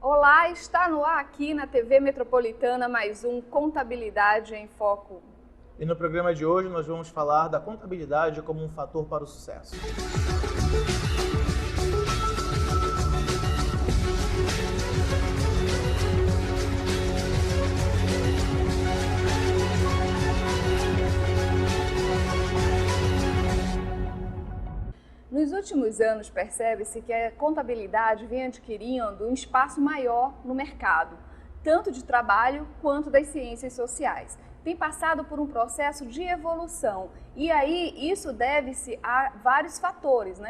Olá, está no ar aqui na TV Metropolitana mais um Contabilidade em Foco. E no programa de hoje nós vamos falar da contabilidade como um fator para o sucesso. Nos últimos anos, percebe-se que a contabilidade vem adquirindo um espaço maior no mercado, tanto de trabalho quanto das ciências sociais. Tem passado por um processo de evolução e aí isso deve-se a vários fatores,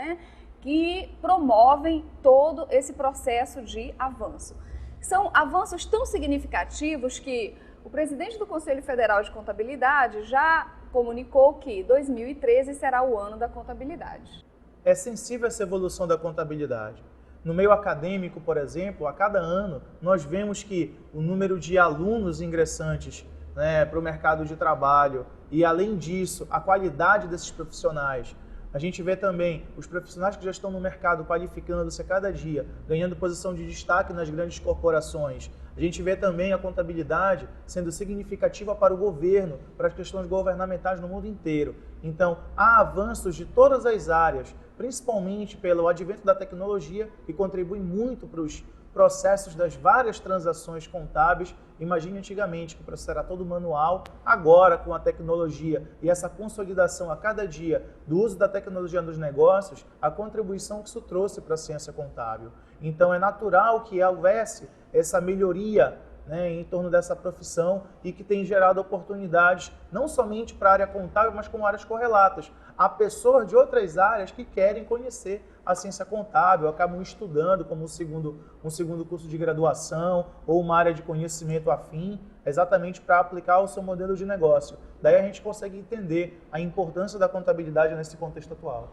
que promovem todo esse processo de avanço. São avanços tão significativos que o presidente do Conselho Federal de Contabilidade já comunicou que 2013 será o ano da contabilidade. É sensível essa evolução da contabilidade. No meio acadêmico, por exemplo, a cada ano nós vemos que o número de alunos ingressantes para o mercado de trabalho e, além disso, a qualidade desses profissionais. A gente vê também os profissionais que já estão no mercado qualificando-se a cada dia, ganhando posição de destaque nas grandes corporações. A gente vê também a contabilidade sendo significativa para o governo, para as questões governamentais no mundo inteiro. Então, há avanços de todas as áreas, principalmente pelo advento da tecnologia, que contribui muito para os processos das várias transações contábeis. Imagine antigamente que o processo era todo manual, agora com a tecnologia e essa consolidação a cada dia do uso da tecnologia nos negócios, a contribuição que isso trouxe para a ciência contábil. Então é natural que houvesse essa melhoria em torno dessa profissão e que tem gerado oportunidades não somente para a área contábil, mas com áreas correlatas. Há pessoas de outras áreas que querem conhecer a ciência contábil, acabam estudando como um segundo curso de graduação ou uma área de conhecimento afim, exatamente para aplicar o seu modelo de negócio. Daí a gente consegue entender a importância da contabilidade nesse contexto atual.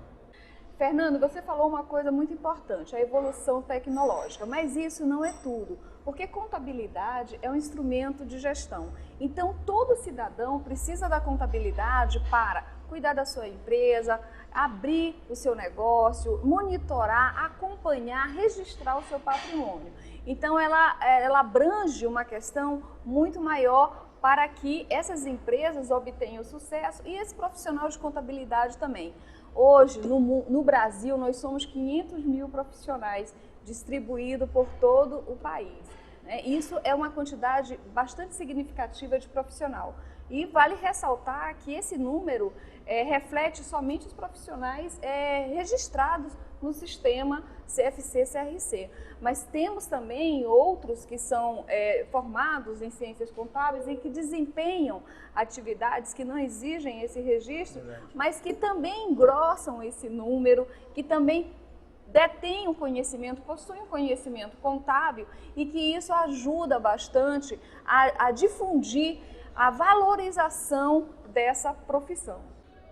Fernando, você falou uma coisa muito importante, a evolução tecnológica, mas isso não é tudo, porque contabilidade é um instrumento de gestão. Então, todo cidadão precisa da contabilidade para cuidar da sua empresa, abrir o seu negócio, monitorar, acompanhar, registrar o seu patrimônio. Então, ela abrange uma questão muito maior para que essas empresas obtenham sucesso e esse profissional de contabilidade também. Hoje, no Brasil, nós somos 500 mil profissionais distribuídos por todo o país. Isso é uma quantidade bastante significativa de profissional. E vale ressaltar que esse número reflete somente os profissionais registrados no sistema CFC-CRC. Mas temos também outros que são formados em ciências contábeis e que desempenham atividades que não exigem esse registro, mas que também engrossam esse número, que também detêm o conhecimento, possuem o conhecimento contábil e que isso ajuda bastante a difundir a valorização dessa profissão.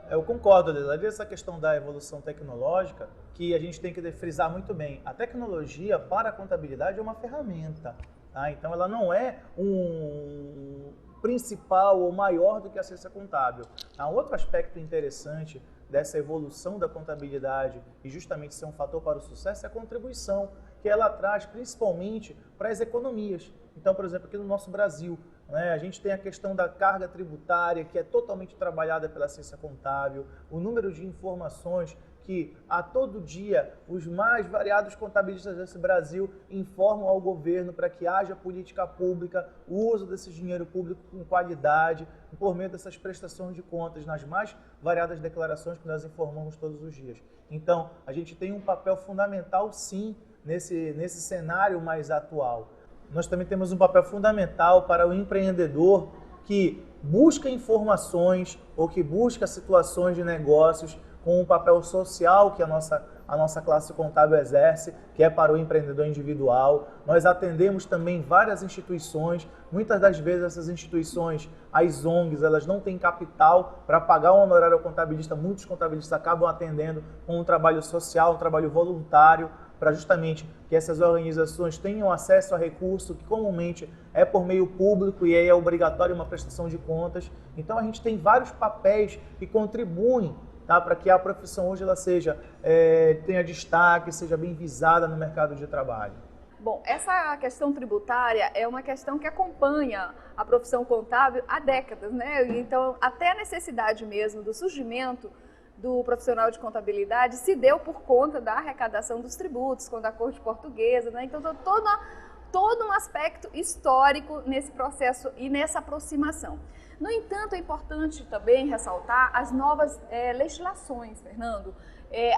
Eu concordo, Adelaide, essa questão da evolução tecnológica, que a gente tem que frisar muito bem. A tecnologia para a contabilidade é uma ferramenta, tá? Então ela não é um principal ou maior do que a ciência contábil. Há outro aspecto interessante dessa evolução da contabilidade e justamente ser um fator para o sucesso é a contribuição que ela traz principalmente para as economias. Então, por exemplo, aqui no nosso Brasil, a gente tem a questão da carga tributária, que é totalmente trabalhada pela ciência contábil, o número de informações que a todo dia os mais variados contabilistas desse Brasil informam ao governo para que haja política pública, o uso desse dinheiro público com qualidade, por meio dessas prestações de contas nas mais variadas declarações que nós informamos todos os dias. Então, a gente tem um papel fundamental, sim, nesse cenário mais atual. Nós também temos um papel fundamental para o empreendedor que busca informações ou que busca situações de negócios com um papel social que a nossa classe contábil exerce, que é para o empreendedor individual. Nós atendemos também várias instituições, muitas das vezes essas instituições, as ONGs, elas não têm capital para pagar um honorário ao contabilista, muitos contabilistas acabam atendendo com um trabalho social, um trabalho voluntário, para justamente que essas organizações tenham acesso a recurso que comumente é por meio público e aí é obrigatório uma prestação de contas. Então a gente tem vários papéis que contribuem para que a profissão hoje ela tenha destaque, seja bem visada no mercado de trabalho. Bom, essa questão tributária é uma questão que acompanha a profissão contábil há décadas, né? Então, até a necessidade mesmo do surgimento do profissional de contabilidade se deu por conta da arrecadação dos tributos, quando a corte portuguesa, né? Então, todo um aspecto histórico nesse processo e nessa aproximação. No entanto, é importante também ressaltar as novas legislações, Fernando.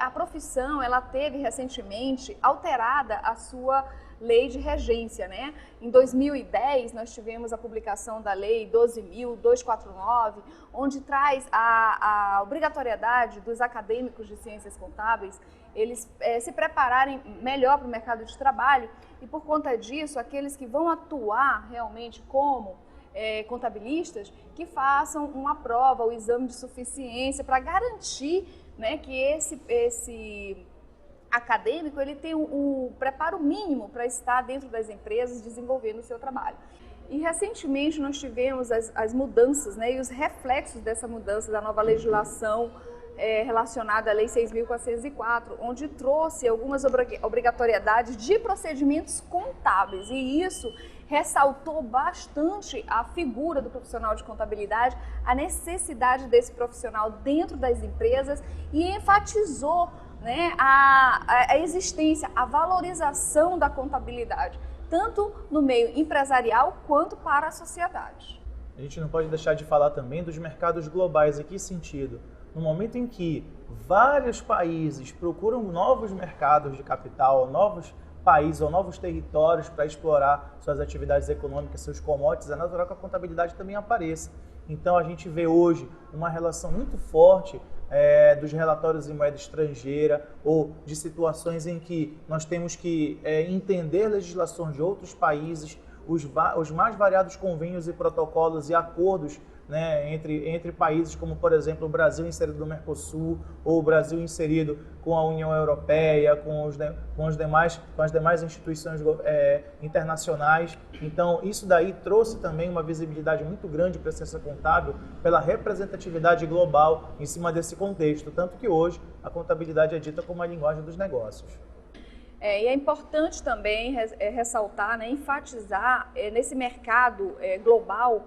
A profissão, ela teve recentemente alterada a sua lei de regência, né? Em 2010, nós tivemos a publicação da lei 12.249, onde traz a obrigatoriedade dos acadêmicos de ciências contábeis, eles se prepararem melhor para o mercado de trabalho e, por conta disso, aqueles que vão atuar realmente como contabilistas, que façam uma prova, o exame de suficiência, para garantir, né, que esse acadêmico ele tem o preparo mínimo para estar dentro das empresas desenvolvendo o seu trabalho. E recentemente nós tivemos as mudanças, né, e os reflexos dessa mudança da nova legislação relacionada à Lei 6.404, onde trouxe algumas obrigatoriedades de procedimentos contábeis, e isso ressaltou bastante a figura do profissional de contabilidade, a necessidade desse profissional dentro das empresas e enfatizou, né, a existência, a valorização da contabilidade, tanto no meio empresarial quanto para a sociedade. A gente não pode deixar de falar também dos mercados globais. Em que sentido? No momento em que vários países procuram novos mercados de capital, novos países ou novos territórios para explorar suas atividades econômicas, seus commodities, é natural que a contabilidade também apareça. Então a gente vê hoje uma relação muito forte dos relatórios em moeda estrangeira ou de situações em que nós temos que entender legislações de outros países, os mais variados convênios e protocolos e acordos, né, entre países como, por exemplo, o Brasil inserido no Mercosul ou o Brasil inserido com a União Europeia, com as demais instituições internacionais. Então, isso daí trouxe também uma visibilidade muito grande para a ciência contábil pela representatividade global em cima desse contexto, tanto que hoje a contabilidade é dita como a linguagem dos negócios. E é importante também ressaltar, né, enfatizar nesse mercado global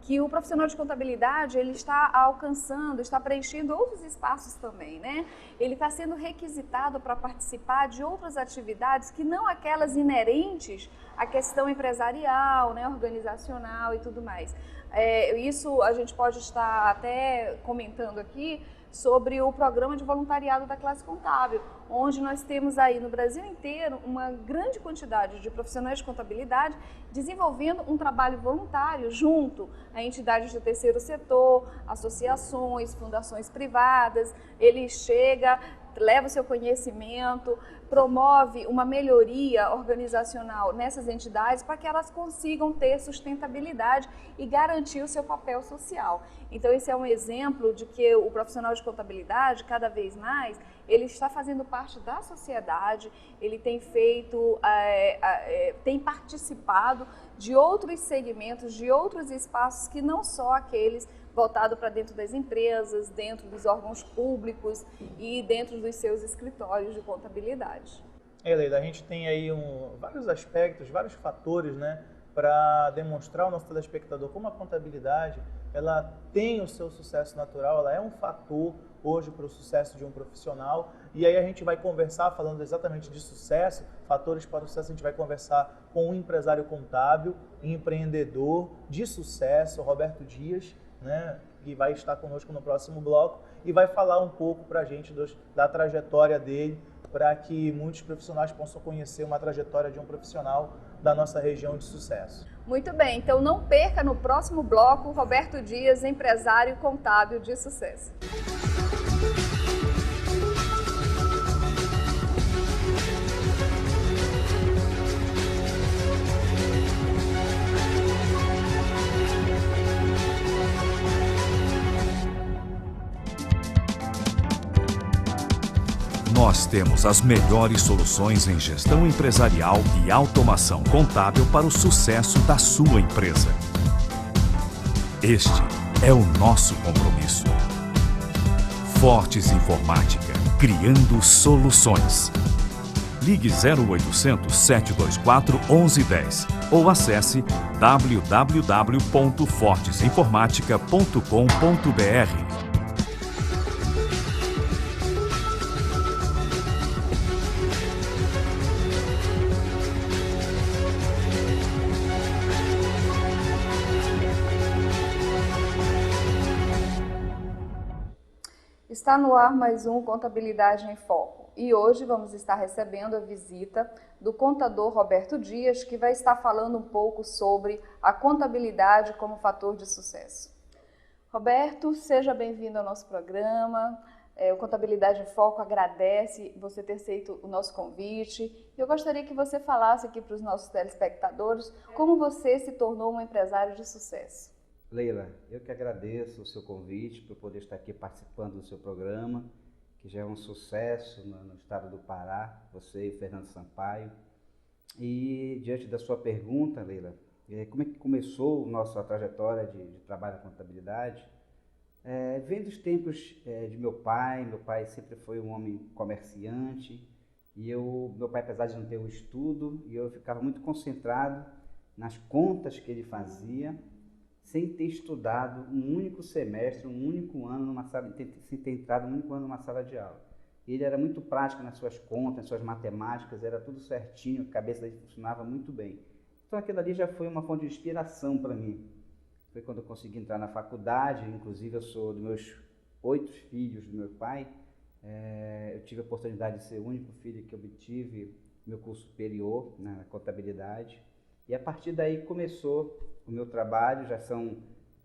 que o profissional de contabilidade ele está alcançando, está preenchendo outros espaços também, né? Ele está sendo requisitado para participar de outras atividades que não aquelas inerentes à questão empresarial, né, organizacional e tudo mais. Isso a gente pode estar até comentando aqui sobre o programa de voluntariado da classe contábil, onde nós temos aí no Brasil inteiro uma grande quantidade de profissionais de contabilidade desenvolvendo um trabalho voluntário junto a entidades do terceiro setor, associações, fundações privadas. Ele chega, leva o seu conhecimento, promove uma melhoria organizacional nessas entidades para que elas consigam ter sustentabilidade e garantir o seu papel social. Então, esse é um exemplo de que o profissional de contabilidade, cada vez mais, ele está fazendo parte da sociedade, ele tem feito, tem participado de outros segmentos, de outros espaços que não só aqueles voltado para dentro das empresas, dentro dos órgãos públicos e dentro dos seus escritórios de contabilidade. Leila, a gente tem aí vários aspectos, vários fatores, né, para demonstrar ao nosso telespectador como a contabilidade ela tem o seu sucesso natural, ela é um fator hoje para o sucesso de um profissional. E aí a gente vai conversar, falando exatamente de sucesso, fatores para o sucesso, a gente vai conversar com um empresário contábil, empreendedor de sucesso, Roberto Dias, né, que vai estar conosco no próximo bloco e vai falar um pouco para a gente da trajetória dele, para que muitos profissionais possam conhecer uma trajetória de um profissional da nossa região de sucesso. Muito bem, então não perca no próximo bloco Roberto Dias, empresário contábil de sucesso. Nós temos as melhores soluções em gestão empresarial e automação contábil para o sucesso da sua empresa. Este é o nosso compromisso. Fortes Informática, criando soluções. Ligue 0800 724 1110 ou acesse www.fortesinformatica.com.br. Está no ar mais um Contabilidade em Foco e hoje vamos estar recebendo a visita do contador Roberto Dias, que vai estar falando um pouco sobre a contabilidade como fator de sucesso. Roberto, seja bem-vindo ao nosso programa. O Contabilidade em Foco agradece você ter aceito o nosso convite. Eu gostaria que você falasse aqui para os nossos telespectadores como você se tornou um empresário de sucesso. Leila, eu que agradeço o seu convite por poder estar aqui participando do seu programa, que já é um sucesso no estado do Pará, você e o Fernando Sampaio. E diante da sua pergunta, Leila, como é que começou a nossa trajetória de trabalho na contabilidade? Vem dos tempos de meu pai sempre foi um homem comerciante, e meu pai, apesar de não ter o estudo, e eu ficava muito concentrado nas contas que ele fazia, sem ter estudado um único semestre, um único ano numa sala, sem ter entrado um único ano numa sala de aula. Ele era muito prático nas suas contas, nas suas matemáticas, era tudo certinho, a cabeça dele funcionava muito bem. Então aquilo ali já foi uma fonte de inspiração para mim. Foi quando eu consegui entrar na faculdade, inclusive eu sou dos meus 8 filhos do meu pai, eu tive a oportunidade de ser o único filho que obtive meu curso superior na contabilidade. E a partir daí começou o meu trabalho, já são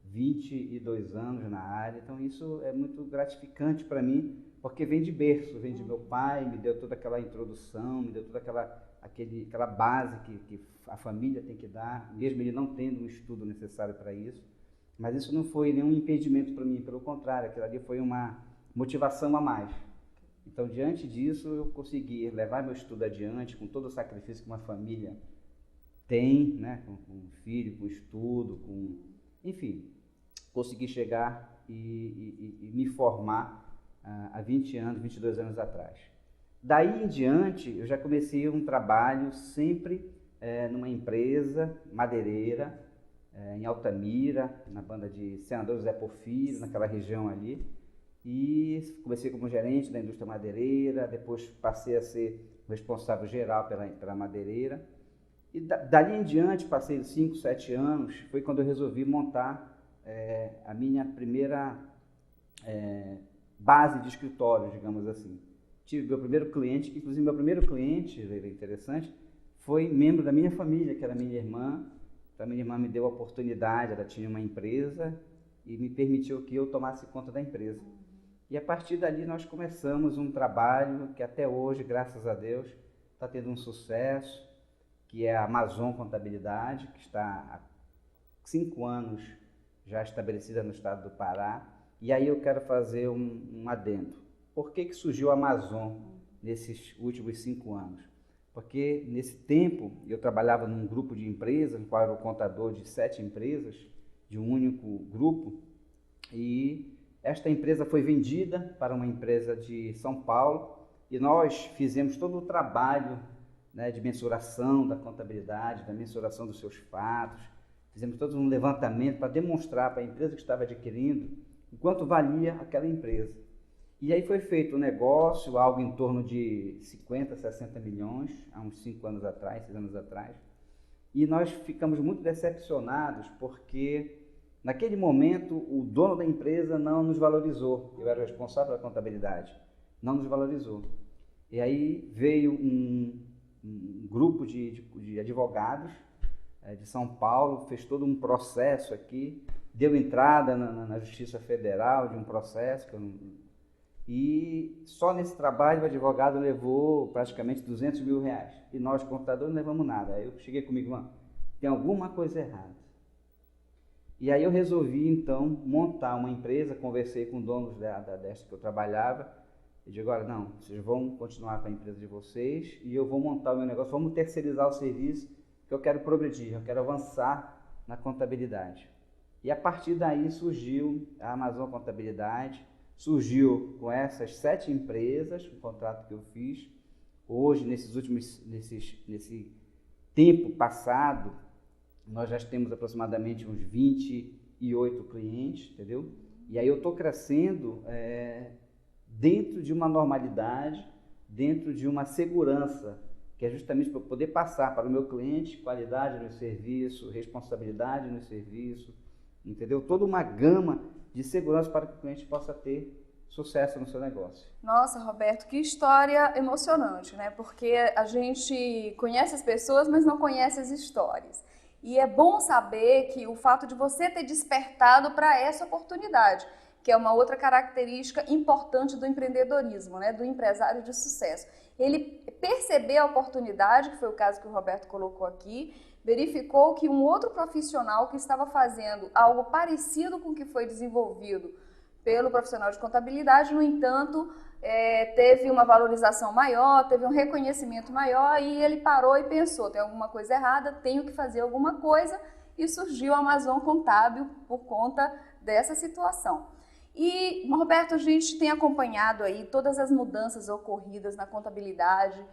22 anos na área, então isso é muito gratificante para mim, porque vem de berço, vem de meu pai, me deu toda aquela introdução, me deu toda aquela base que a família tem que dar, mesmo ele não tendo um estudo necessário para isso. Mas isso não foi nenhum impedimento para mim, pelo contrário, aquilo ali foi uma motivação a mais. Então, diante disso, eu consegui levar meu estudo adiante, com todo o sacrifício que uma família tem, né, com um filho, com estudo, enfim, consegui chegar e me formar há 20 anos, 22 anos atrás. Daí em diante, eu já comecei um trabalho sempre numa empresa madeireira, em Altamira, na banda de Senador José Porfírio, naquela região ali, e comecei como gerente da indústria madeireira, depois passei a ser responsável geral pela madeireira. E dali em diante, passei 5, 7 anos, foi quando eu resolvi montar a minha primeira base de escritório, digamos assim. Tive meu primeiro cliente, que inclusive meu primeiro cliente, interessante, foi membro da minha família, que era minha irmã. Então a minha irmã me deu a oportunidade, ela tinha uma empresa e me permitiu que eu tomasse conta da empresa. E a partir dali nós começamos um trabalho que até hoje, graças a Deus, está tendo um sucesso, que é a Amazon Contabilidade, que está há 5 anos já estabelecida no estado do Pará. E aí eu quero fazer um adendo. Por que surgiu a Amazon nesses últimos 5 anos? Porque nesse tempo eu trabalhava num grupo de empresas, no qual eu era o contador de 7 empresas, de um único grupo, e esta empresa foi vendida para uma empresa de São Paulo, e nós fizemos todo o trabalho, né, de mensuração da contabilidade, da mensuração dos seus fatos, fizemos todo um levantamento para demonstrar para a empresa que estava adquirindo o quanto valia aquela empresa. E aí foi feito um negócio, algo em torno de 50, 60 milhões, há uns 5 anos atrás, 6 anos atrás, e nós ficamos muito decepcionados porque naquele momento o dono da empresa não nos valorizou, eu era o responsável pela contabilidade, não nos valorizou. E aí veio um grupo de advogados de São Paulo, fez todo um processo aqui, deu entrada na Justiça Federal de um processo, e só nesse trabalho o advogado levou praticamente 200 mil reais, e nós, contadores, não levamos nada. Aí eu cheguei comigo, mano, tem alguma coisa errada. E aí eu resolvi, então, montar uma empresa, conversei com donos desta que eu trabalhava, eu digo, agora não, vocês vão continuar com a empresa de vocês e eu vou montar o meu negócio, vamos terceirizar o serviço, que eu quero progredir, eu quero avançar na contabilidade. E a partir daí surgiu a Amazon Contabilidade, surgiu com essas 7 empresas, o contrato que eu fiz, Hoje, nesse tempo passado, nós já temos aproximadamente uns 28 clientes, entendeu? E aí eu estou crescendo dentro de uma normalidade, dentro de uma segurança, que é justamente para poder passar para o meu cliente qualidade no serviço, responsabilidade no serviço, entendeu? Toda uma gama de segurança para que o cliente possa ter sucesso no seu negócio. Nossa, Roberto, que história emocionante, né? Porque a gente conhece as pessoas, mas não conhece as histórias. E é bom saber que o fato de você ter despertado para essa oportunidade, que é uma outra característica importante do empreendedorismo, né? Do empresário de sucesso. Ele percebeu a oportunidade, que foi o caso que o Roberto colocou aqui, verificou que um outro profissional que estava fazendo algo parecido com o que foi desenvolvido pelo profissional de contabilidade, no entanto, teve uma valorização maior, teve um reconhecimento maior e ele parou e pensou, tem alguma coisa errada, tenho que fazer alguma coisa, e surgiu a Amazon Contábil por conta dessa situação. E, Roberto, a gente tem acompanhado aí todas as mudanças ocorridas na contabilidade,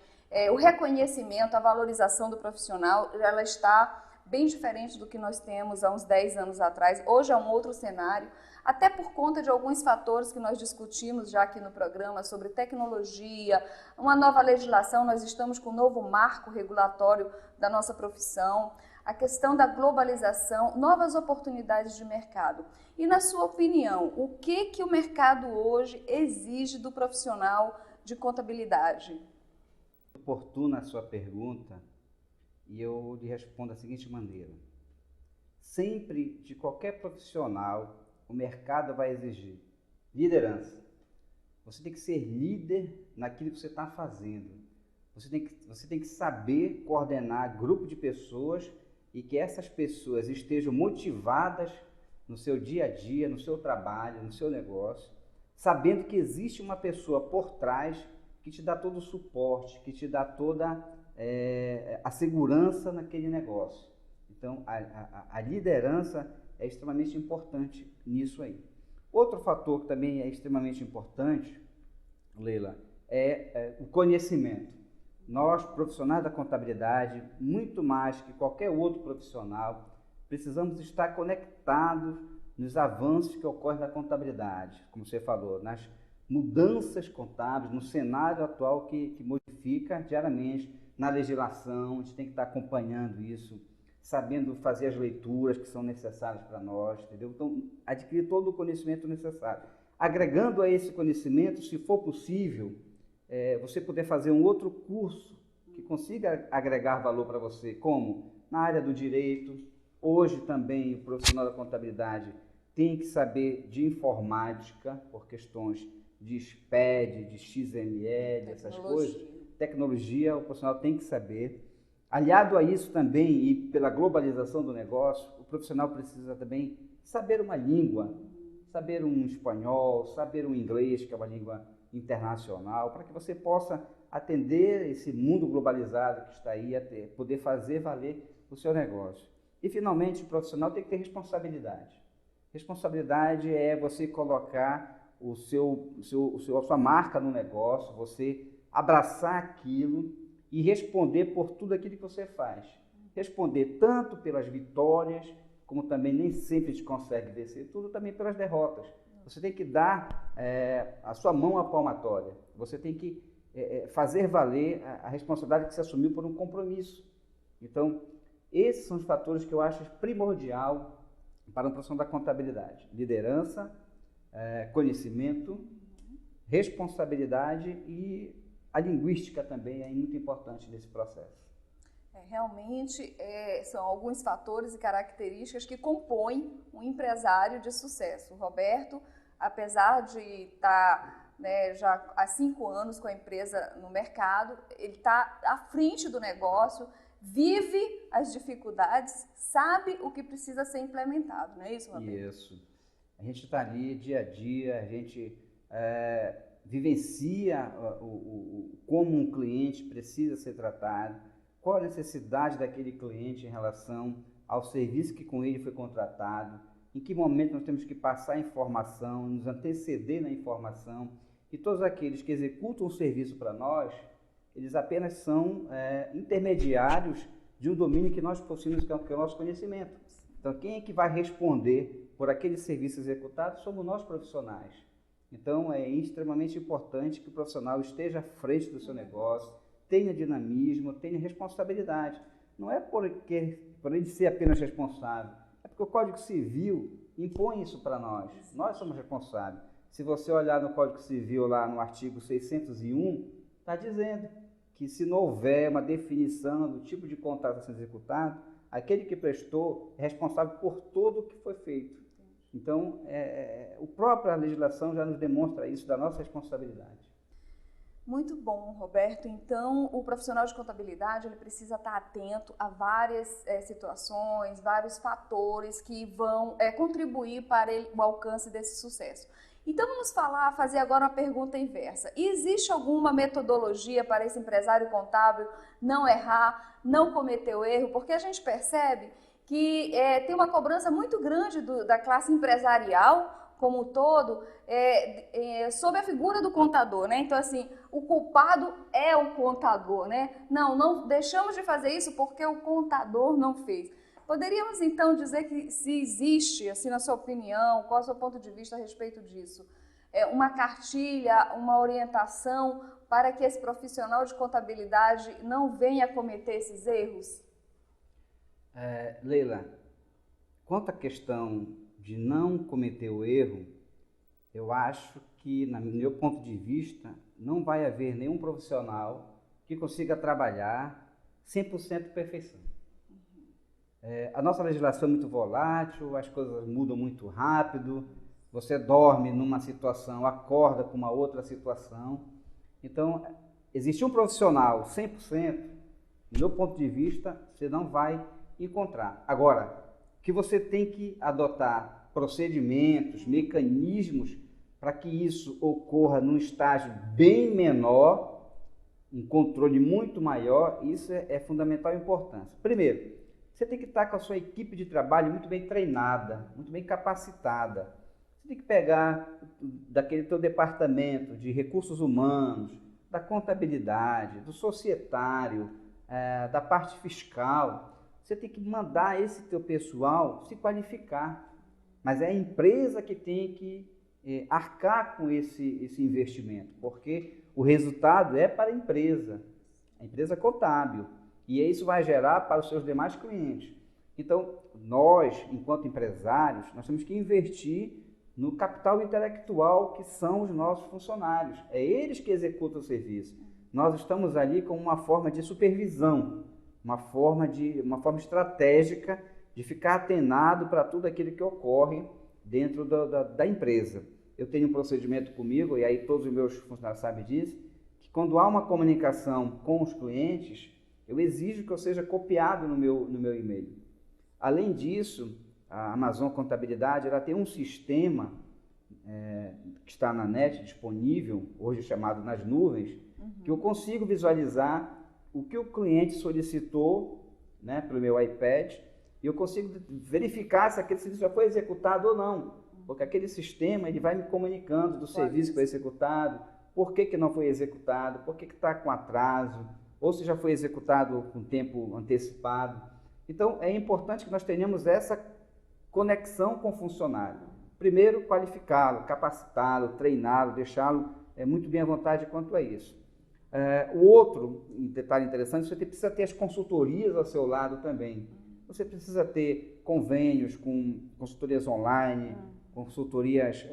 o reconhecimento, a valorização do profissional, ela está bem diferente do que nós temos há uns 10 anos atrás. Hoje é um outro cenário, até por conta de alguns fatores que nós discutimos já aqui no programa sobre tecnologia, uma nova legislação, nós estamos com um novo marco regulatório da nossa profissão, a questão da globalização, novas oportunidades de mercado. E na sua opinião, o que o mercado hoje exige do profissional de contabilidade? Oportuna a sua pergunta e eu lhe respondo da seguinte maneira. Sempre, de qualquer profissional, o mercado vai exigir liderança. Você tem que ser líder naquilo que você está fazendo. Você tem que saber coordenar grupo de pessoas e que essas pessoas estejam motivadas no seu dia a dia, no seu trabalho, no seu negócio, sabendo que existe uma pessoa por trás que te dá todo o suporte, que te dá toda a segurança naquele negócio. Então, a liderança é extremamente importante nisso aí. Outro fator que também é extremamente importante, Leila, é o conhecimento. Nós, profissionais da contabilidade, muito mais que qualquer outro profissional, precisamos estar conectados nos avanços que ocorrem na contabilidade, como você falou, nas mudanças contábeis, no cenário atual que modifica diariamente, na legislação, a gente tem que estar acompanhando isso, sabendo fazer as leituras que são necessárias para nós, entendeu? Então, adquirir todo o conhecimento necessário. Agregando a esse conhecimento, se for possível, você poder fazer um outro curso que consiga agregar valor para você, como na área do direito. Hoje também o profissional da contabilidade tem que saber de informática, por questões de SPED, de XML, essas coisas. Tecnologia, o profissional tem que saber. Aliado a isso também, e pela globalização do negócio, o profissional precisa também saber uma língua, saber um espanhol, saber um inglês, que é uma língua internacional, para que você possa atender esse mundo globalizado que está aí, poder fazer valer o seu negócio. E, finalmente, o profissional tem que ter responsabilidade. Responsabilidade é você colocar a sua marca no negócio, você abraçar aquilo e responder por tudo aquilo que você faz. Responder tanto pelas vitórias, como também nem sempre a gente consegue vencer tudo, também pelas derrotas. Você tem que dar a sua mão à palmatória. Você tem que fazer valer a responsabilidade que você assumiu por um compromisso. Então, esses são os fatores que eu acho primordial para uma profissão da contabilidade. Liderança, conhecimento, responsabilidade e a linguística também é muito importante nesse processo. Realmente são alguns fatores e características que compõem um empresário de sucesso. O Roberto, apesar de estar já há 5 anos com a empresa no mercado, ele está à frente do negócio, vive as dificuldades, sabe o que precisa ser implementado, não é isso, Roberto? Isso. A gente está ali dia a dia, a gente vivencia como um cliente precisa ser tratado, qual a necessidade daquele cliente em relação ao serviço que com ele foi contratado, em que momento nós temos que passar a informação, nos anteceder na informação, e todos aqueles que executam o serviço para nós, eles apenas são intermediários de um domínio que nós possuímos, que é o nosso conhecimento. Então, quem é que vai responder por aquele serviço executado somos nós profissionais. Então, é extremamente importante que o profissional esteja à frente do seu negócio, tenha dinamismo, tenha responsabilidade. Não é por ele ser apenas responsável, é porque o Código Civil impõe isso para nós. Nós somos responsáveis. Se você olhar no Código Civil, lá no artigo 601, está dizendo que se não houver uma definição do tipo de contrato a ser executado, aquele que prestou é responsável por tudo o que foi feito. Então, a própria legislação já nos demonstra isso, da nossa responsabilidade. Muito bom, Roberto. Então, o profissional de contabilidade ele precisa estar atento a várias situações, vários fatores que vão contribuir para o alcance desse sucesso. Então, vamos fazer agora uma pergunta inversa. Existe alguma metodologia para esse empresário contábil não errar, não cometer o erro? Porque a gente percebe que tem uma cobrança muito grande da classe empresarial como um todo, sob a figura do contador, né? Então, assim, o culpado é o contador, né? Não deixamos de fazer isso porque o contador não fez. Poderíamos, então, dizer que se existe, assim, na sua opinião, qual é o seu ponto de vista a respeito disso? Uma cartilha, uma orientação para que esse profissional de contabilidade não venha a cometer esses erros? Leila, quanto à questão de não cometer o erro, eu acho que, no meu ponto de vista, não vai haver nenhum profissional que consiga trabalhar 100% perfeição. A nossa legislação é muito volátil, as coisas mudam muito rápido, você dorme numa situação, acorda com uma outra situação. Então, existir um profissional 100%, do meu ponto de vista, você não vai encontrar. Agora, que você tem que adotar procedimentos, mecanismos para que isso ocorra num estágio bem menor, um controle muito maior, isso é fundamental importância. Primeiro, você tem que estar com a sua equipe de trabalho muito bem treinada, muito bem capacitada. Você tem que pegar daquele teu departamento de recursos humanos, da contabilidade, do societário, da parte fiscal. Você tem que mandar esse teu pessoal se qualificar. Mas é a empresa que tem que arcar com esse investimento, porque o resultado é para a empresa contábil. E isso vai gerar para os seus demais clientes. Então, nós, enquanto empresários, nós temos que investir no capital intelectual que são os nossos funcionários. É eles que executam o serviço. Nós estamos ali com uma forma de supervisão, uma forma estratégica de ficar atenado para tudo aquilo que ocorre dentro da empresa. Eu tenho um procedimento comigo, e aí todos os meus funcionários sabem disso, que quando há uma comunicação com os clientes, eu exijo que eu seja copiado no meu e-mail. Além disso, a Amazon Contabilidade ela tem um sistema que está na net, disponível, hoje chamado nas nuvens, que eu consigo visualizar o que o cliente solicitou, né, pelo meu iPad, e eu consigo verificar se aquele serviço já foi executado ou não, porque aquele sistema ele vai me comunicando do serviço que foi executado, por que não foi executado, por que está com atraso, ou se já foi executado com tempo antecipado. Então, é importante que nós tenhamos essa conexão com o funcionário. Primeiro, qualificá-lo, capacitá-lo, treiná-lo, deixá-lo muito bem à vontade quanto a isso. O outro detalhe interessante, você precisa ter as consultorias ao seu lado também. Você precisa ter convênios com consultorias online, consultorias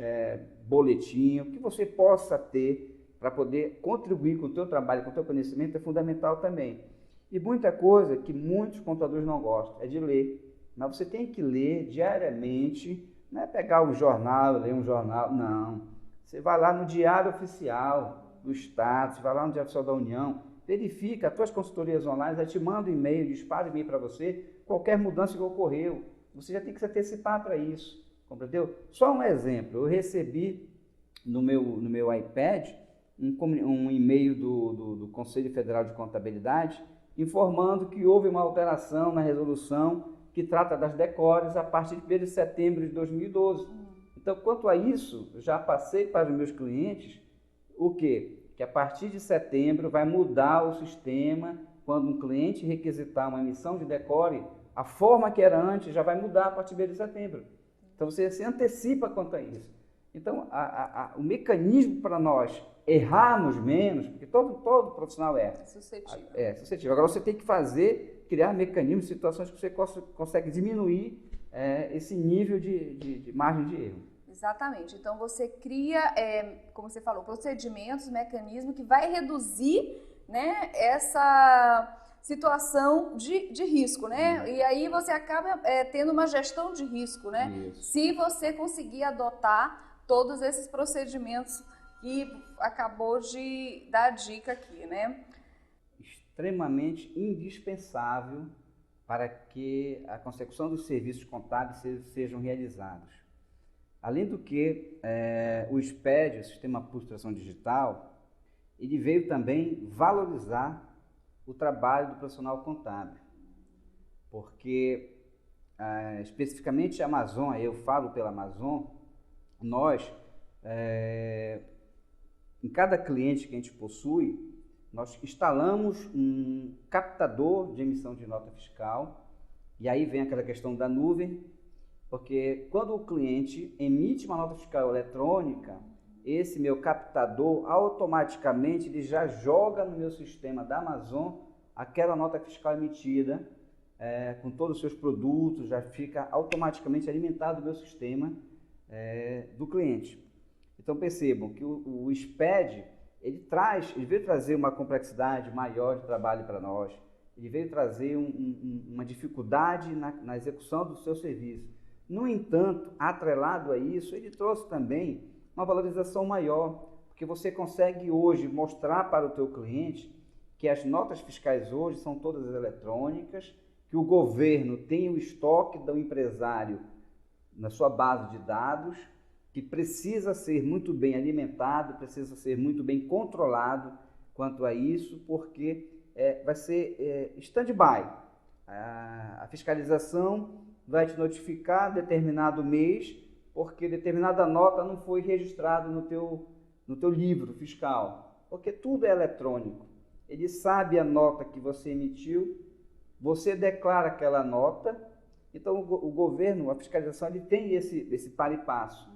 boletim, o que você possa ter para poder contribuir com o teu trabalho, com o teu conhecimento, é fundamental também. E muita coisa que muitos contadores não gostam é de ler. Mas você tem que ler diariamente, não é pegar um jornal, ler um jornal, não. Você vai lá no Diário Oficial do Estado, você vai lá no Diário Oficial da União, verifica as tuas consultorias online, já te manda um e-mail, dispara um e-mail para você, qualquer mudança que ocorreu, você já tem que se antecipar para isso, compreendeu? Só um exemplo, eu recebi no meu iPad um e-mail do Conselho Federal de Contabilidade informando que houve uma alteração na resolução que trata das decores a partir de 1º de setembro de 2012. Então, quanto a isso, já passei para os meus clientes o quê? que a partir de setembro vai mudar o sistema. Quando um cliente requisitar uma emissão de decore, a forma que era antes já vai mudar a partir de setembro. Então você se antecipa quanto a isso. Então o mecanismo para nós errarmos menos, porque todo profissional erra. Suscetível. É suscetível. Agora você tem que criar mecanismos, situações que você consegue diminuir esse nível de margem de erro. Exatamente. Então você cria, como você falou, procedimentos, mecanismos que vai reduzir, né, essa situação de risco, né? E aí você acaba tendo uma gestão de risco, né? Isso. Se você conseguir adotar todos esses procedimentos que acabou de dar a dica aqui, né? Extremamente indispensável para que a consecução dos serviços contábeis sejam realizados. Além do que, o SPED, o Sistema Público de Extração Digital, ele veio também valorizar o trabalho do profissional contábil, porque especificamente a Amazon, eu falo pela Amazon, nós, em cada cliente que a gente possui, nós instalamos um captador de emissão de nota fiscal, e aí vem aquela questão da nuvem, porque quando o cliente emite uma nota fiscal eletrônica, esse meu captador automaticamente ele já joga no meu sistema da Amazon aquela nota fiscal emitida com todos os seus produtos, já fica automaticamente alimentado o meu sistema do cliente. Então percebam que o SPED ele veio trazer uma complexidade maior de trabalho para nós, ele veio trazer uma dificuldade na execução do seu serviço. No entanto, atrelado a isso, ele trouxe também uma valorização maior, porque você consegue hoje mostrar para o teu cliente que as notas fiscais hoje são todas eletrônicas, que o governo tem o estoque do empresário na sua base de dados, que precisa ser muito bem alimentado, precisa ser muito bem controlado quanto a isso, porque vai ser stand-by. A fiscalização vai te notificar determinado mês, porque determinada nota não foi registrada no teu livro fiscal, porque tudo é eletrônico. Ele sabe a nota que você emitiu, você declara aquela nota, então o governo, a fiscalização, ele tem esse par e passo.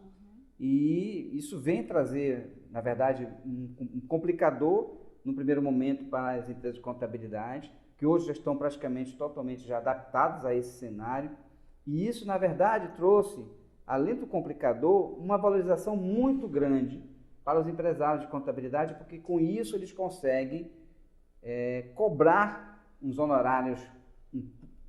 E isso vem trazer, na verdade, um complicador no primeiro momento para as empresas de contabilidade, que hoje já estão praticamente totalmente já adaptadas a esse cenário. E isso, na verdade, trouxe, além do complicador, uma valorização muito grande para os empresários de contabilidade, porque com isso eles conseguem cobrar uns honorários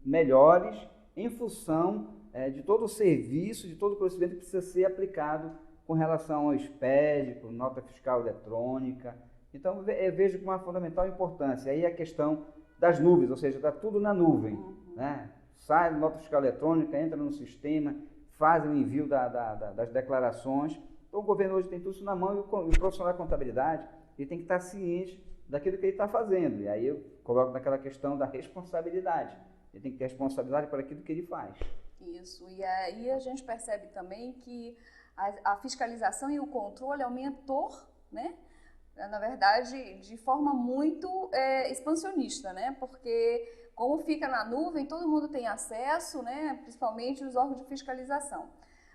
melhores em função de todo o serviço, de todo o conhecimento que precisa ser aplicado com relação ao SPED, com nota fiscal eletrônica. Então, eu vejo com uma fundamental importância. Aí a questão das nuvens, ou seja, está tudo na nuvem, né? Sai a nota fiscal eletrônica, entra no sistema, faz o envio das declarações. Então, o governo hoje tem tudo isso na mão e o profissional da contabilidade ele tem que estar ciente daquilo que ele está fazendo. E aí eu coloco naquela questão da responsabilidade. Ele tem que ter responsabilidade por aquilo que ele faz. Isso. E aí a gente percebe também que a fiscalização e o controle é um mentor, né? Na verdade, de forma muito expansionista, né? Porque como fica na nuvem, todo mundo tem acesso, né? Principalmente os órgãos de fiscalização.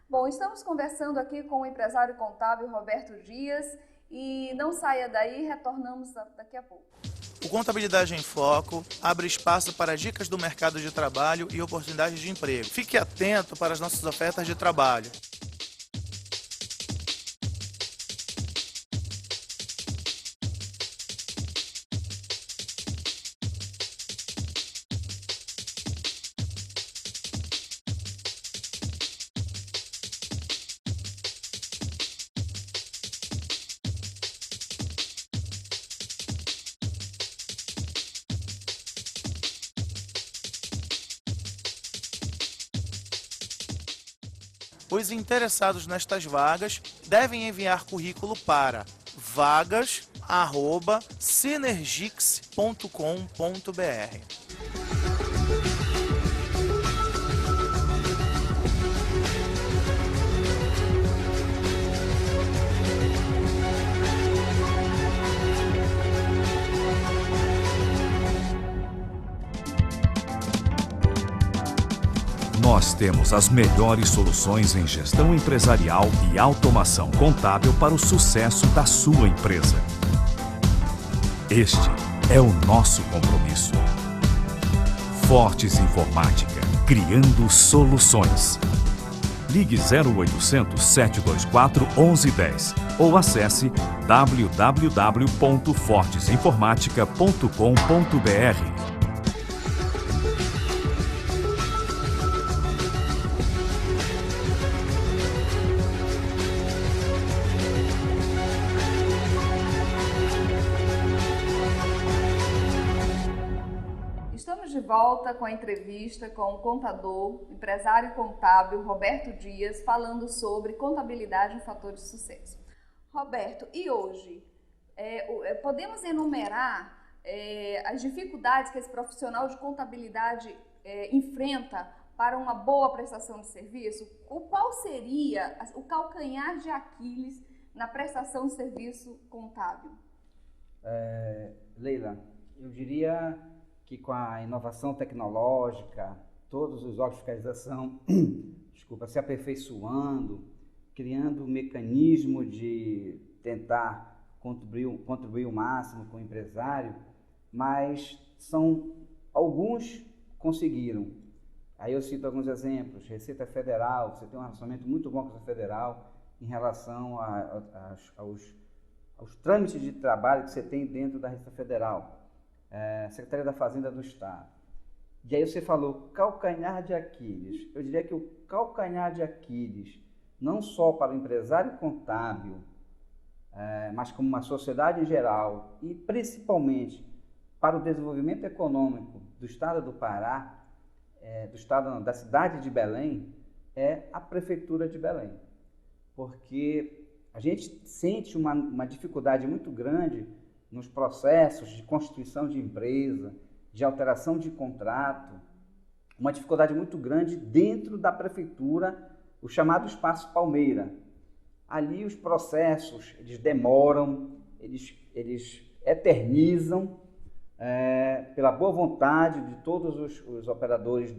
Bom, estamos conversando aqui com o empresário contábil Roberto Dias e não saia daí, retornamos daqui a pouco. O Contabilidade em Foco abre espaço para dicas do mercado de trabalho e oportunidades de emprego. Fique atento para as nossas ofertas de trabalho. Os interessados nestas vagas devem enviar currículo para vagas@synergix.com.br. Nós temos as melhores soluções em gestão empresarial e automação contábil para o sucesso da sua empresa. Este é o nosso compromisso. Fortes Informática, criando soluções. Ligue 0800 724 1110 ou acesse www.fortesinformatica.com.br. Estamos de volta com a entrevista com o contador, empresário contábil Roberto Dias, falando sobre contabilidade um fator de sucesso. Roberto, e hoje, podemos enumerar as dificuldades que esse profissional de contabilidade enfrenta para uma boa prestação de serviço? Qual seria o calcanhar de Aquiles na prestação de serviço contábil? Leila, eu diria que com a inovação tecnológica, todos os órgãos de fiscalização se aperfeiçoando, criando um mecanismo de tentar contribuir o máximo com o empresário, mas alguns conseguiram. Aí eu cito alguns exemplos. Receita Federal, você tem um relacionamento muito bom com a Receita Federal em relação aos trâmites de trabalho que você tem dentro da Receita Federal. Secretaria da Fazenda do Estado. E aí você falou calcanhar de Aquiles. Eu diria que o calcanhar de Aquiles, não só para o empresário contábil, mas como uma sociedade em geral, e principalmente para o desenvolvimento econômico do Estado do Pará, da cidade de Belém, é a Prefeitura de Belém. Porque a gente sente uma dificuldade muito grande nos processos de constituição de empresa, de alteração de contrato, uma dificuldade muito grande dentro da prefeitura, o chamado Espaço Palmeira. Ali os processos, eles demoram, eles eternizam, pela boa vontade de todos os operadores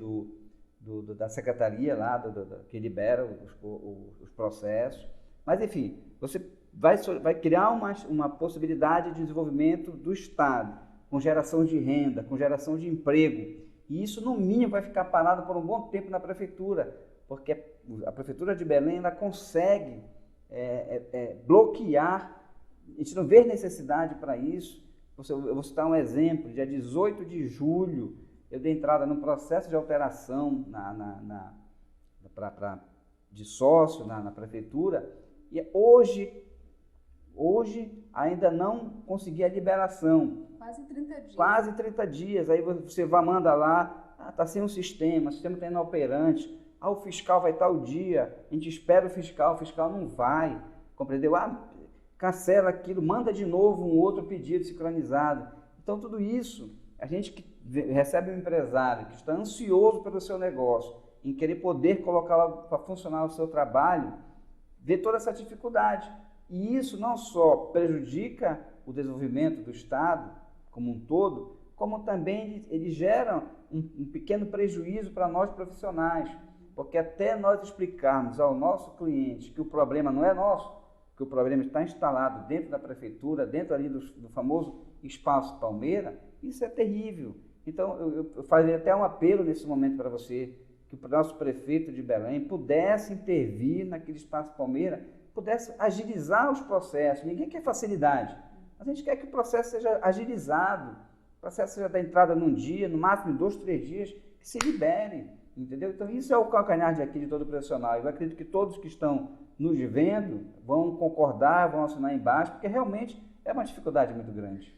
da secretaria lá, que libera os processos. Mas, enfim, você vai criar uma possibilidade de desenvolvimento do Estado, com geração de renda, com geração de emprego. E isso, no mínimo, vai ficar parado por um bom tempo na Prefeitura, porque a Prefeitura de Belém ela consegue bloquear, a gente não vê necessidade para isso. Eu vou citar um exemplo: dia 18 de julho, eu dei entrada no processo de alteração de sócio na Prefeitura, e hoje ainda não consegui a liberação. Quase 30 dias. Quase 30 dias. Aí você manda lá, está sem um sistema, o sistema está inoperante. O fiscal vai tal dia, a gente espera o fiscal não vai, compreendeu? Cancela aquilo, manda de novo um outro pedido sincronizado. Então, tudo isso, a gente que recebe um empresário que está ansioso pelo seu negócio, em querer poder colocar para funcionar o seu trabalho, vê toda essa dificuldade. E isso não só prejudica o desenvolvimento do Estado como um todo, como também ele gera um pequeno prejuízo para nós profissionais, porque até nós explicarmos ao nosso cliente que o problema não é nosso, que o problema está instalado dentro da prefeitura, dentro ali do famoso Espaço Palmeira, isso é terrível. Então, eu faria até um apelo nesse momento para você, que o nosso prefeito de Belém pudesse intervir naquele Espaço Palmeira, pudesse agilizar os processos. Ninguém quer facilidade, mas a gente quer que o processo seja agilizado, o processo seja da entrada num dia, no máximo em 2, 3 dias, que se liberem, entendeu? Então isso é o calcanhar de Aquiles de todo profissional. Eu acredito que todos que estão nos vendo vão concordar, vão assinar embaixo, porque realmente é uma dificuldade muito grande.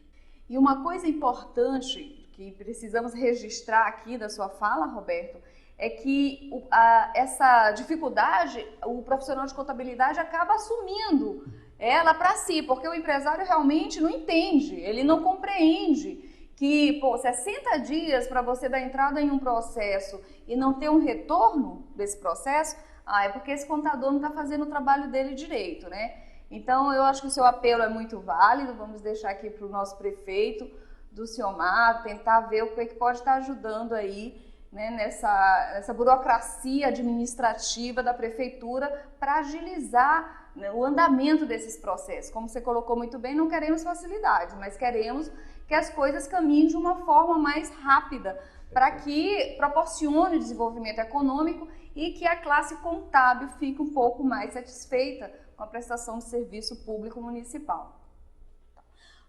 E uma coisa importante que precisamos registrar aqui da sua fala, Roberto, é que essa dificuldade o profissional de contabilidade acaba assumindo ela para si, porque o empresário realmente não entende, ele não compreende que 60 dias para você dar entrada em um processo e não ter um retorno desse processo, é porque esse contador não está fazendo o trabalho dele direito, né? Então, eu acho que o seu apelo é muito válido, vamos deixar aqui para o nosso prefeito do Ciomar tentar ver o que pode estar ajudando aí né, nessa burocracia administrativa da prefeitura para agilizar, né, o andamento desses processos. Como você colocou muito bem, não queremos facilidades, mas queremos que as coisas caminhem de uma forma mais rápida, para que proporcione o desenvolvimento econômico e que a classe contábil fique um pouco mais satisfeita com a prestação de serviço público municipal.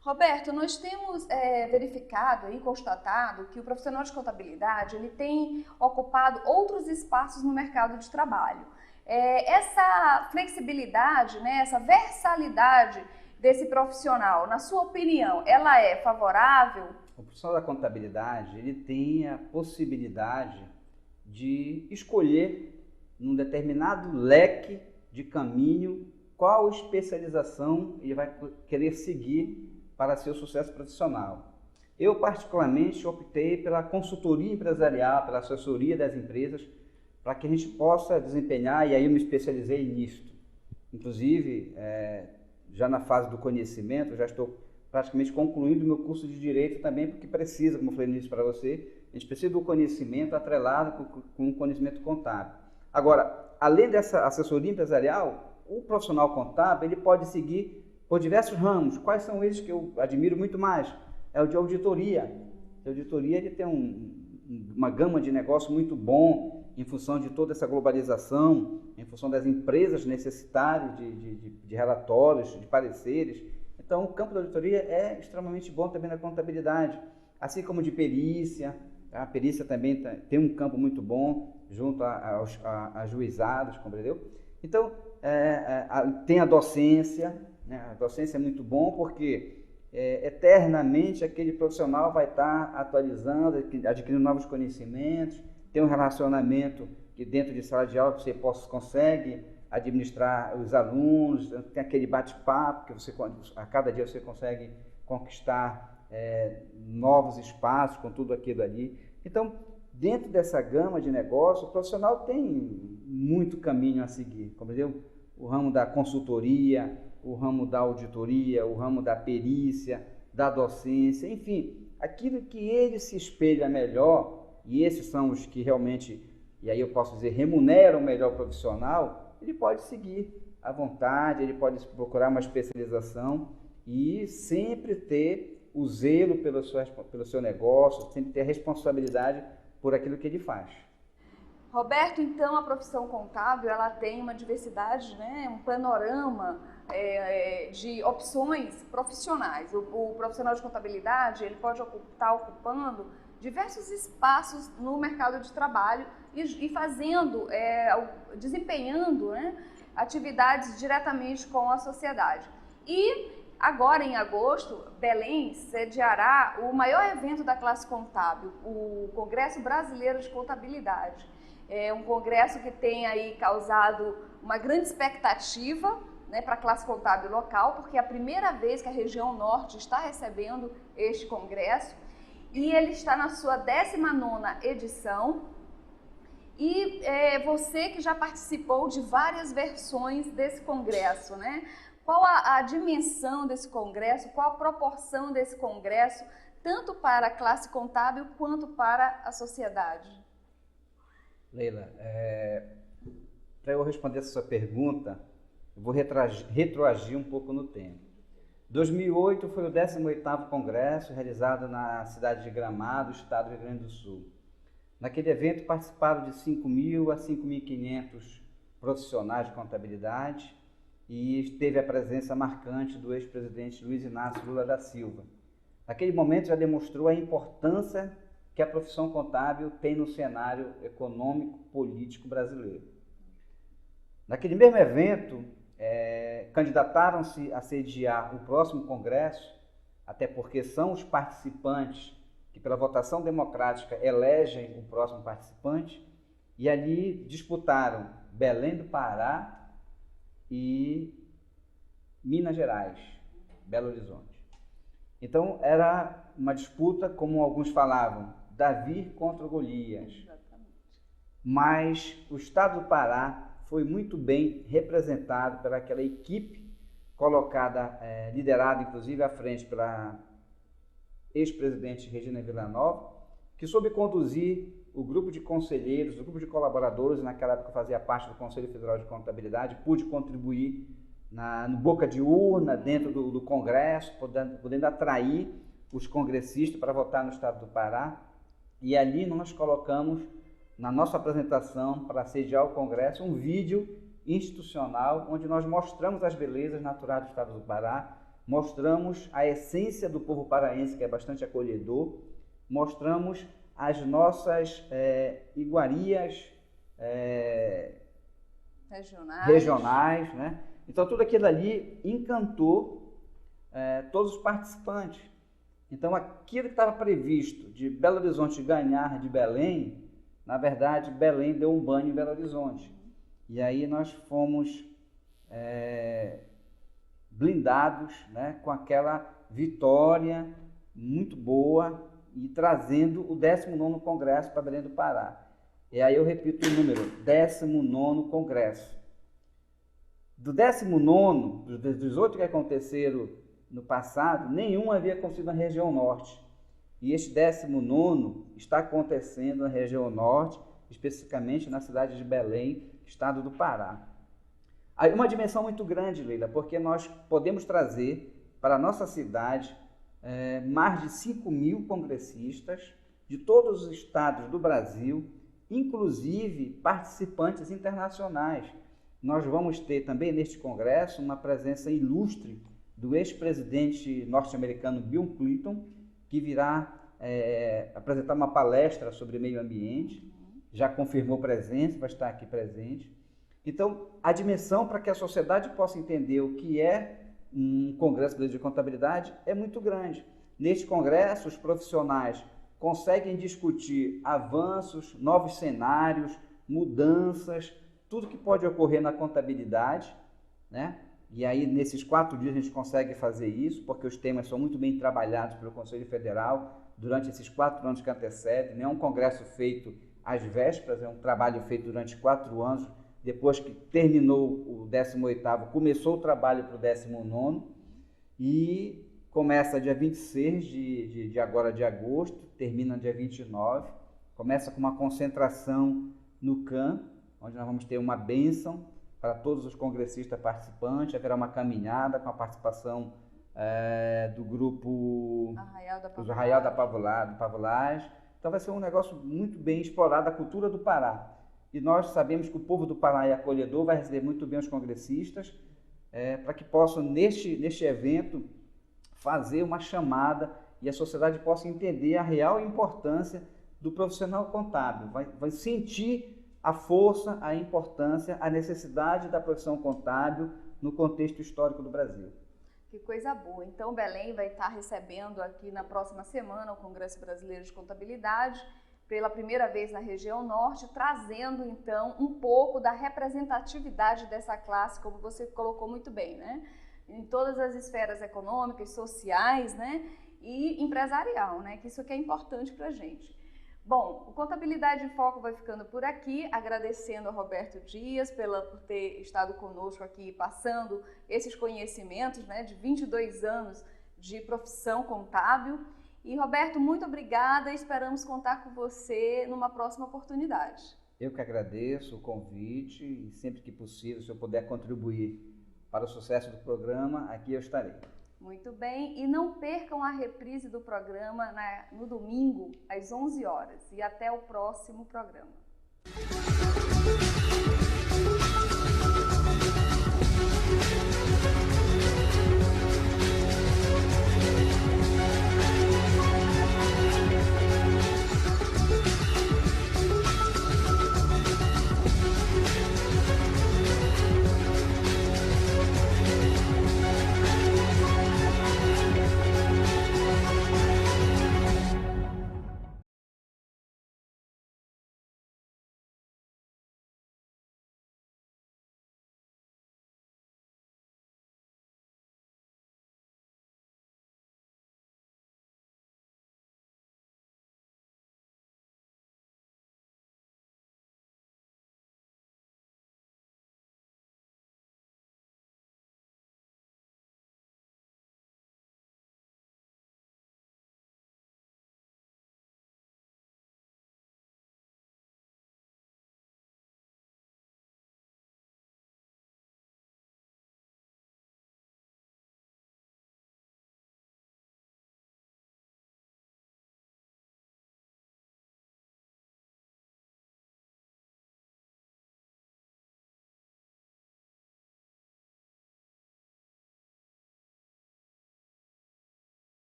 Roberto, nós temos verificado e constatado que o profissional de contabilidade ele tem ocupado outros espaços no mercado de trabalho. Essa flexibilidade, né, essa versalidade desse profissional, na sua opinião, ela é favorável? O profissional da contabilidade ele tem a possibilidade de escolher num determinado leque de caminho qual especialização ele vai querer seguir para seu sucesso profissional. Eu, particularmente, optei pela consultoria empresarial, pela assessoria das empresas, para que a gente possa desempenhar, e aí eu me especializei nisto. Inclusive, já na fase do conhecimento, já estou praticamente concluindo o meu curso de Direito também, porque precisa, como eu falei nisso para você, a gente precisa do conhecimento atrelado com o conhecimento contábil. Agora, além dessa assessoria empresarial, o profissional contábil ele pode seguir por diversos ramos. Quais são eles que eu admiro muito mais? É o de auditoria. A auditoria ele tem uma gama de negócio muito bom em função de toda essa globalização, em função das empresas necessitarem de relatórios, de pareceres. Então, o campo da auditoria é extremamente bom também na contabilidade, assim como de perícia. A perícia também tem um campo muito bom junto a juizados, compreendeu? Então, tem a docência, né? A docência é muito bom porque eternamente aquele profissional vai estar atualizando, adquirindo novos conhecimentos, tem um relacionamento que dentro de sala de aula você consegue administrar os alunos, tem aquele bate-papo que a cada dia você consegue conquistar novos espaços com tudo aquilo ali. Então, dentro dessa gama de negócio, o profissional tem muito caminho a seguir, compreendeu? O ramo da consultoria, o ramo da auditoria, o ramo da perícia, da docência, enfim, aquilo que ele se espelha melhor, e esses são os que realmente, e aí eu posso dizer, remuneram melhor o profissional, ele pode seguir à vontade, ele pode procurar uma especialização e sempre ter o zelo pelo seu negócio, sempre ter a responsabilidade por aquilo que ele faz. Roberto, então a profissão contábil ela tem uma diversidade, né, um panorama de opções profissionais. O profissional de contabilidade ele pode estar ocupando diversos espaços no mercado de trabalho e fazendo, desempenhando, né, atividades diretamente com a sociedade. E agora, em agosto, Belém sediará o maior evento da classe contábil, o Congresso Brasileiro de Contabilidade. É um congresso que tem aí causado uma grande expectativa, né, para a classe contábil local, porque é a primeira vez que a região norte está recebendo este congresso e ele está na sua 19ª edição. E você que já participou de várias versões desse congresso, né? Qual a dimensão desse congresso, qual a proporção desse congresso, tanto para a classe contábil quanto para a sociedade? Leila, para eu responder essa sua pergunta, eu vou retroagir um pouco no tempo. 2008 foi o 18º congresso realizado na cidade de Gramado, estado do Rio Grande do Sul. Naquele evento participaram de 5.000 a 5.500 profissionais de contabilidade e teve a presença marcante do ex-presidente Luiz Inácio Lula da Silva. Naquele momento já demonstrou a importância que a profissão contábil tem no cenário econômico político brasileiro. Naquele mesmo evento, candidataram-se a sediar o próximo congresso, até porque são os participantes que pela votação democrática elegem o próximo participante, e ali disputaram Belém do Pará e Minas Gerais, Belo Horizonte. Então era uma disputa, como alguns falavam, Davi contra Golias. Exatamente. Mas o estado do Pará foi muito bem representado pelaquela equipe colocada, liderada inclusive à frente pela ex-presidente Regina Villanova, que soube conduzir o grupo de conselheiros, o grupo de colaboradores, naquela época eu fazia parte do Conselho Federal de Contabilidade, pude contribuir no boca de urna, dentro do Congresso, podendo atrair os congressistas para votar no estado do Pará. E ali nós colocamos, na nossa apresentação para sediar o Congresso, um vídeo institucional, onde nós mostramos as belezas naturais do estado do Pará, mostramos a essência do povo paraense, que é bastante acolhedor, mostramos as nossas iguarias regionais, né? Então tudo aquilo ali encantou todos os participantes. Então aquilo que estava previsto de Belo Horizonte ganhar de Belém, na verdade Belém deu um banho em Belo Horizonte. E aí nós fomos blindados, né, com aquela vitória muito boa e trazendo o 19º Congresso para Belém do Pará. E aí eu repito o número, 19º Congresso. Do 19º, dos 8 que aconteceram no passado, nenhum havia acontecido na região norte. E este 19º está acontecendo na região norte, especificamente na cidade de Belém, estado do Pará. Aí uma dimensão muito grande, Leila, porque nós podemos trazer para a nossa cidade mais de 5.000 congressistas de todos os estados do Brasil, inclusive participantes internacionais. Nós vamos ter também neste congresso uma presença ilustre do ex-presidente norte-americano Bill Clinton, que virá apresentar uma palestra sobre meio ambiente, já confirmou presença, vai estar aqui presente. Então, a dimensão para que a sociedade possa entender o que é um Congresso Brasileiro de Contabilidade é muito grande. Neste congresso, os profissionais conseguem discutir avanços, novos cenários, mudanças, tudo que pode ocorrer na contabilidade, né? E aí, nesses 4 dias, a gente consegue fazer isso, porque os temas são muito bem trabalhados pelo Conselho Federal durante esses 4 anos que antecedem. Não é um congresso feito às vésperas, é um trabalho feito durante 4 anos. Depois que terminou o 18º, começou o trabalho para o 19º e começa dia 26 de agosto, termina dia 29. Começa com uma concentração no CAM, onde nós vamos ter uma bênção para todos os congressistas participantes. Haverá uma caminhada com a participação do grupo Arraial da Pavulagem. Então vai ser um negócio muito bem explorado, a cultura do Pará. E nós sabemos que o povo do Pará é acolhedor, vai receber muito bem os congressistas, para que possam, neste evento, fazer uma chamada e a sociedade possa entender a real importância do profissional contábil. Vai sentir a força, a importância, a necessidade da profissão contábil no contexto histórico do Brasil. Que coisa boa. Então, Belém vai estar recebendo aqui na próxima semana o Congresso Brasileiro de Contabilidade, pela primeira vez na região norte, trazendo então um pouco da representatividade dessa classe, como você colocou muito bem, né? Em todas as esferas econômicas, sociais, né? E empresarial, né? Que isso aqui é importante para a gente. Bom, o Contabilidade em Foco vai ficando por aqui, agradecendo ao Roberto Dias por ter estado conosco aqui, passando esses conhecimentos, né? De 22 anos de profissão contábil. E, Roberto, muito obrigada e esperamos contar com você numa próxima oportunidade. Eu que agradeço o convite e sempre que possível, se eu puder contribuir para o sucesso do programa, aqui eu estarei. Muito bem, e não percam a reprise do programa no domingo, às 11 horas. E até o próximo programa.